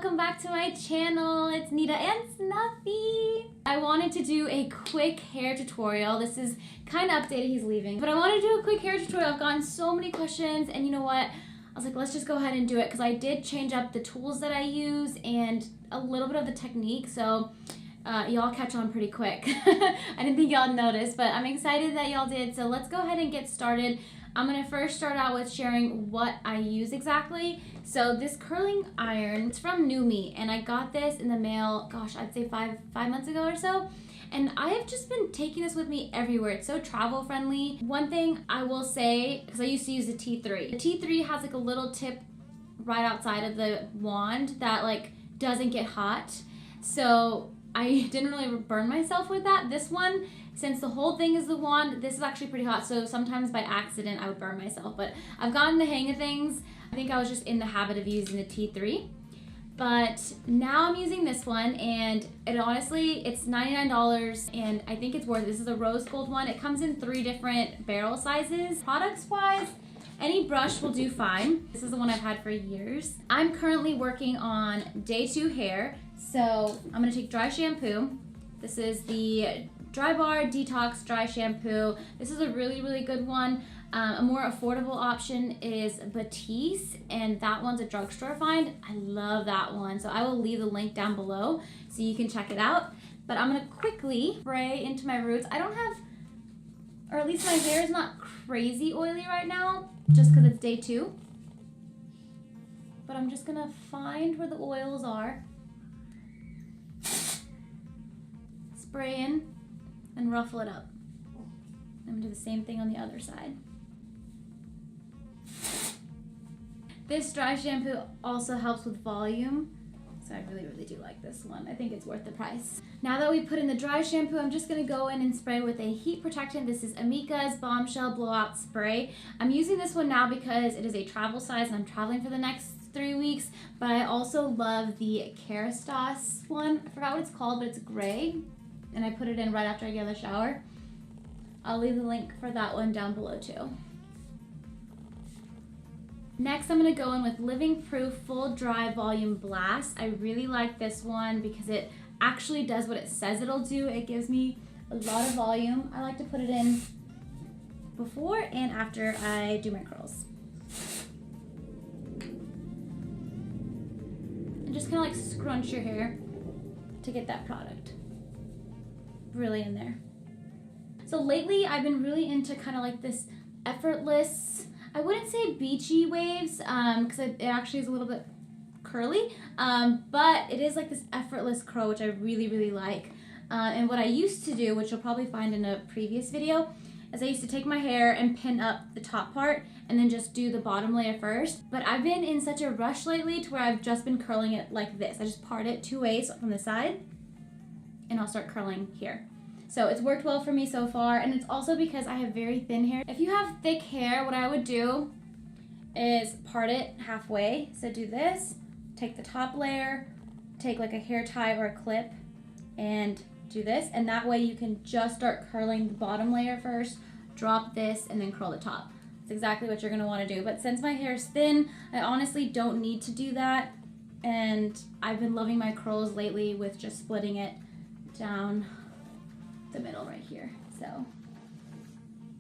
welcome back to my channel. It's Nita and Snuffy. I wanted to do a quick hair tutorial. This is kind of updated, he's leaving. But I wanted to do a quick hair tutorial. I've gotten so many questions, and you know what? I was like, let's just go ahead and do it because I did change up the tools that I use and a little bit of the technique, so y'all catch on pretty quick. I didn't think y'all noticed, but I'm excited that y'all did, so let's go ahead and get started. I'm gonna first start out with sharing what I use exactly. So this curling iron, it's from New Me, and I got this in the mail, gosh, I'd say five months ago or so. And I have just been taking this with me everywhere. It's so travel friendly. One thing I will say, because I used to use the T3. The T3 has like a little tip right outside of the wand that like doesn't get hot. So I didn't really burn myself with that. This one, since the whole thing is the wand, this is actually pretty hot. So sometimes by accident I would burn myself, but I've gotten the hang of things. I think I was just in the habit of using the T3. But now I'm using this one, and it honestly, it's $99 and I think it's worth it. This is a rose gold one. It comes in 3 different barrel sizes. Products wise, any brush will do fine. This is the one I've had for years. I'm currently working on day 2 hair. So I'm gonna take dry shampoo. This is the Bar Detox Dry Shampoo. This is a really, really good one. A more affordable option is Batiste, and that one's a drugstore find. I love that one, so I will leave the link down below so you can check it out. But I'm gonna quickly spray into my roots. I don't have, or at least my hair is not crazy oily right now, just because it's day 2. But I'm just gonna find where the oils are, spray in, and ruffle it up. I'm gonna do the same thing on the other side. This dry shampoo also helps with volume, so I really, really do like this one. I think it's worth the price. Now that we put in the dry shampoo, I'm just gonna go in and spray with a heat protectant. This is Amika's Bombshell Blowout Spray. I'm using this one now because it is a travel size and I'm traveling for the next 3 weeks, but I also love the Kerastase one. I forgot what it's called, but it's gray, and I put it in right after I get out of the shower. I'll leave the link for that one down below too. Next, I'm gonna go in with Living Proof Full Dry Volume Blast. I really like this one because it actually does what it says it'll do. It gives me a lot of volume. I like to put it in before and after I do my curls. And just kind of like scrunch your hair to get that product really in there. So lately I've been really into kind of like this effortless, I wouldn't say beachy waves because it actually is a little bit curly, but it is like this effortless curl, which I really, really like. And what I used to do, which you'll probably find in a previous video, is I used to take my hair and pin up the top part and then just do the bottom layer first. But I've been in such a rush lately to where I've just been curling it like this. I just part it 2 ways from the side and I'll start curling here. So it's worked well for me so far, and it's also because I have very thin hair. If you have thick hair, what I would do is part it halfway. So do this, take the top layer, take like a hair tie or a clip, and do this, and that way you can just start curling the bottom layer first, drop this, and then curl the top. That's exactly what you're gonna wanna do. But since my hair is thin, I honestly don't need to do that, and I've been loving my curls lately with just splitting it down the middle right here. So I'm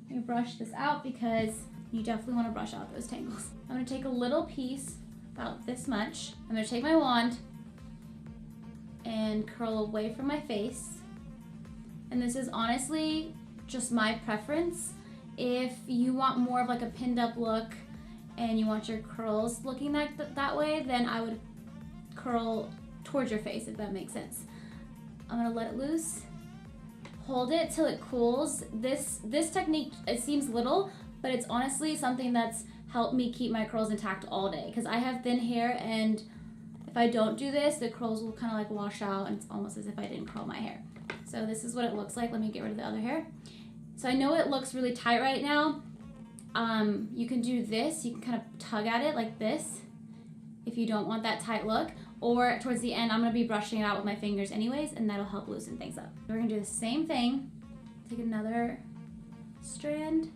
gonna brush this out because you definitely want to brush out those tangles. I'm gonna take a little piece, about this much. I'm gonna take my wand and curl away from my face. And this is honestly just my preference. If you want more of like a pinned up look and you want your curls looking that way, then I would curl towards your face, if that makes sense. I'm gonna let it loose. Hold it till it cools. This technique, it seems little, but it's honestly something that's helped me keep my curls intact all day because I have thin hair, and if I don't do this, the curls will kind of like wash out and it's almost as if I didn't curl my hair. So this is what it looks like. Let me get rid of the other hair. So I know it looks really tight right now. You can do this. You can kind of tug at it like this if you don't want that tight look. Or towards the end, I'm gonna be brushing it out with my fingers anyways, and that'll help loosen things up. We're gonna do the same thing. Take another strand,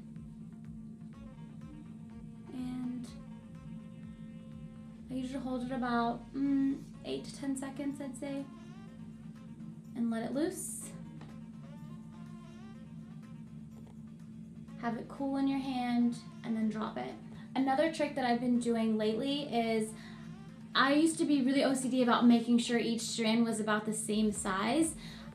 and I usually hold it about 8 to 10 seconds, I'd say. And let it loose. Have it cool in your hand and then drop it. Another trick that I've been doing lately is I used to be really OCD about making sure each strand was about the same size.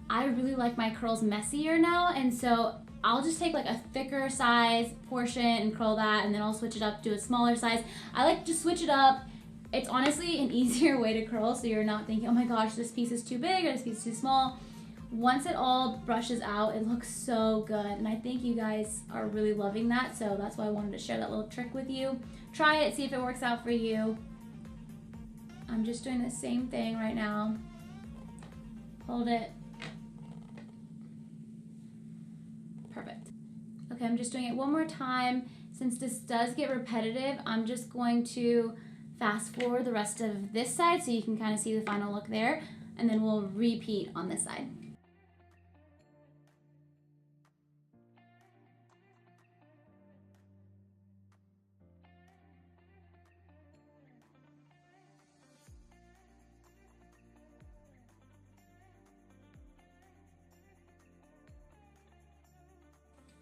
I really like my curls messier now, and so I'll just take like a thicker size portion and curl that, and then I'll switch it up to a smaller size. I like to switch it up. It's honestly an easier way to curl, so you're not thinking, oh my gosh, this piece is too big or this piece is too small. Once it all brushes out, it looks so good, and I think you guys are really loving that, so that's why I wanted to share that little trick with you. Try it, see if it works out for you. I'm just doing the same thing right now. Hold it. Perfect. Okay, I'm just doing it one more time. Since this does get repetitive, I'm just going to fast forward the rest of this side so you can kind of see the final look there, and then we'll repeat on this side.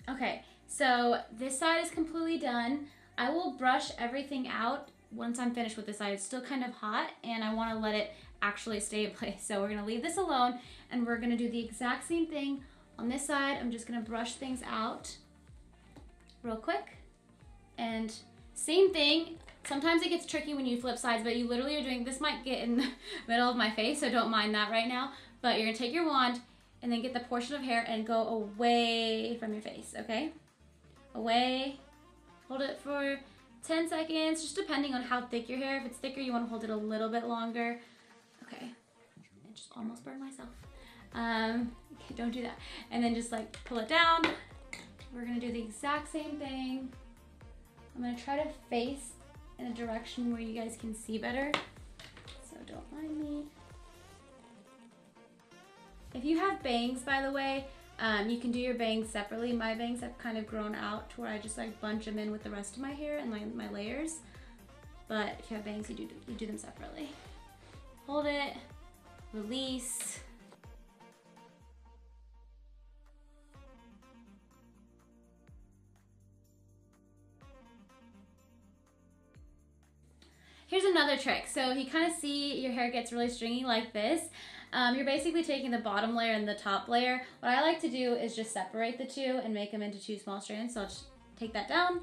Okay, so this side is completely done. I will brush everything out once I'm finished with this side. It's still kind of hot and I want to let it actually stay in place. So we're going to leave this alone and we're going to do the exact same thing on this side. I'm just going to brush things out real quick. And same thing. Sometimes it gets tricky when you flip sides, but you literally are doing, this might get in the middle of my face, so don't mind that right now. But you're going to take your wand and then get the portion of hair and go away from your face, okay? Away. Hold it for 10 seconds, just depending on how thick your hair. If it's thicker, you want to hold it a little bit longer. Okay, I just almost burned myself. Okay, don't do that. And then just like pull it down. We're gonna do the exact same thing. I'm gonna try to face in a direction where you guys can see better, so don't mind me. If you have bangs, by the way, you can do your bangs separately. My bangs have kind of grown out to where I just like bunch them in with the rest of my hair and like my layers. But if you have bangs, you do them separately. Hold it, release. Here's another trick. So you kind of see your hair gets really stringy like this. You're basically taking the bottom layer and the top layer. What I like to do is just separate the two and make them into two small strands. So I'll just take that down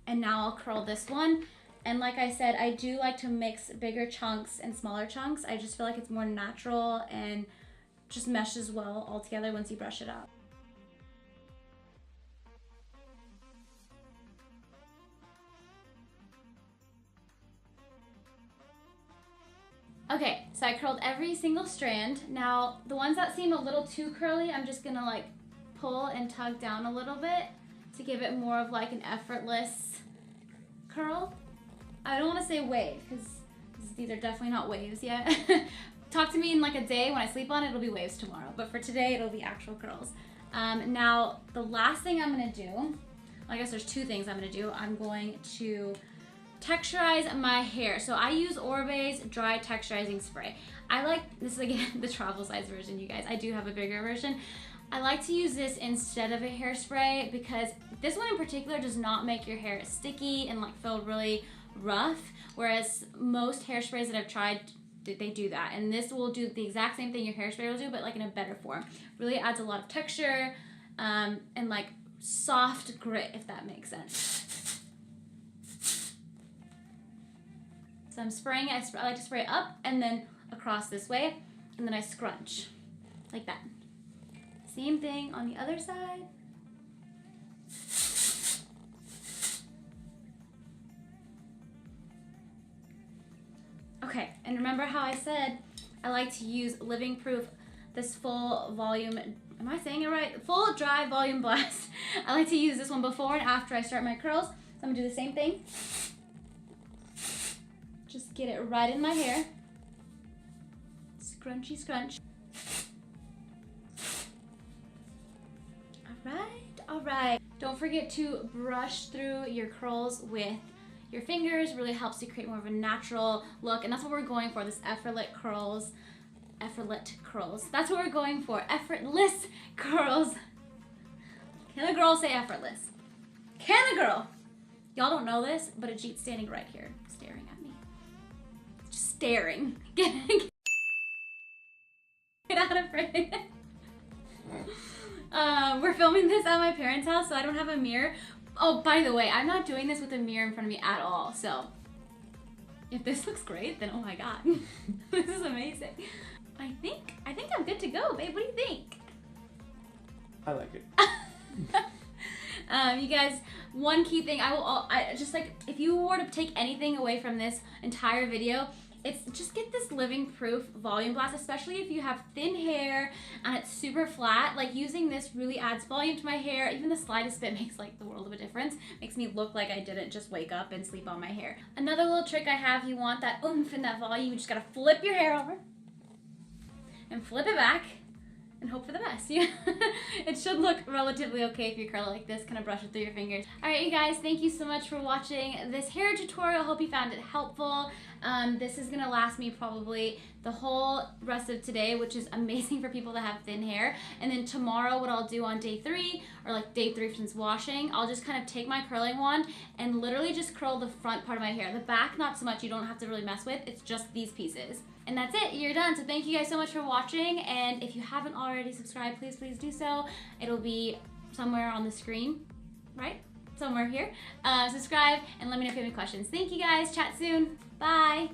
and now I'll curl this one. And like I said, I do like to mix bigger chunks and smaller chunks. I just feel like it's more natural and just meshes well all together once you brush it out. Okay, so I curled every single strand. Now, the ones that seem a little too curly, I'm just gonna like pull and tug down a little bit to give it more of like an effortless curl. I don't wanna say wave, because these are definitely not waves yet. Talk to me in like a day when I sleep on it, it'll be waves tomorrow. But for today, it'll be actual curls. Now, the last thing I'm gonna do, I guess there's two things I'm gonna do. I'm going to texturize my hair. So I use Orbe's dry texturizing spray. I like, this is again the travel size version, you guys. I do have a bigger version. I like to use this instead of a hairspray because this one in particular does not make your hair sticky and like feel really rough, whereas most hairsprays that I've tried, they do that. And this will do the exact same thing your hairspray will do, but like in a better form. Really adds a lot of texture and like soft grit, if that makes sense. So I'm spraying it, I like to spray up and then across this way, and then I scrunch, like that. Same thing on the other side. Okay, and remember how I said I like to use Living Proof, this full volume, am I saying it right? Full dry volume blast. I like to use this one before and after I start my curls. So I'm gonna do the same thing. Just get it right in my hair. Scrunchy scrunch. All right. Don't forget to brush through your curls with your fingers, really helps to create more of a natural look, and that's what we're going for, this effortless curls. That's what we're going for, effortless curls. Can a girl say effortless? Can a girl? Y'all don't know this, but Ajit's standing right here, staring at me. Just staring. Get out of frame. We're filming this at my parents' house, so I don't have a mirror. Oh, by the way, I'm not doing this with a mirror in front of me at all, so if this looks great, then oh my god. This is amazing. I think I'm good to go, babe. What do you think? I like it. You guys, one key thing I just like, if you were to take anything away from this entire video, it's just get this living proof volume blast, especially if you have thin hair and it's super flat. Like, using this really adds volume to my hair. Even the slightest bit makes like the world of a difference. Makes me look like I didn't just wake up and sleep on my hair. Another little trick I have, you want that oomph and that volume, you just gotta flip your hair over and flip it back and hope for the best. Yeah. It should look relatively okay if you curl it like this, kind of brush it through your fingers. All right, you guys, thank you so much for watching this hair tutorial. Hope you found it helpful. This is gonna last me probably the whole rest of today, which is amazing for people that have thin hair. And then tomorrow, what I'll do on day 3, or like day 3 since washing, I'll just kind of take my curling wand and literally just curl the front part of my hair. The back, not so much, you don't have to really mess with. It's just these pieces. And that's it, you're done. So thank you guys so much for watching. And if you haven't already subscribed, please do so. It'll be somewhere on the screen, right? Somewhere here. Subscribe and let me know if you have any questions. Thank you guys, chat soon, bye.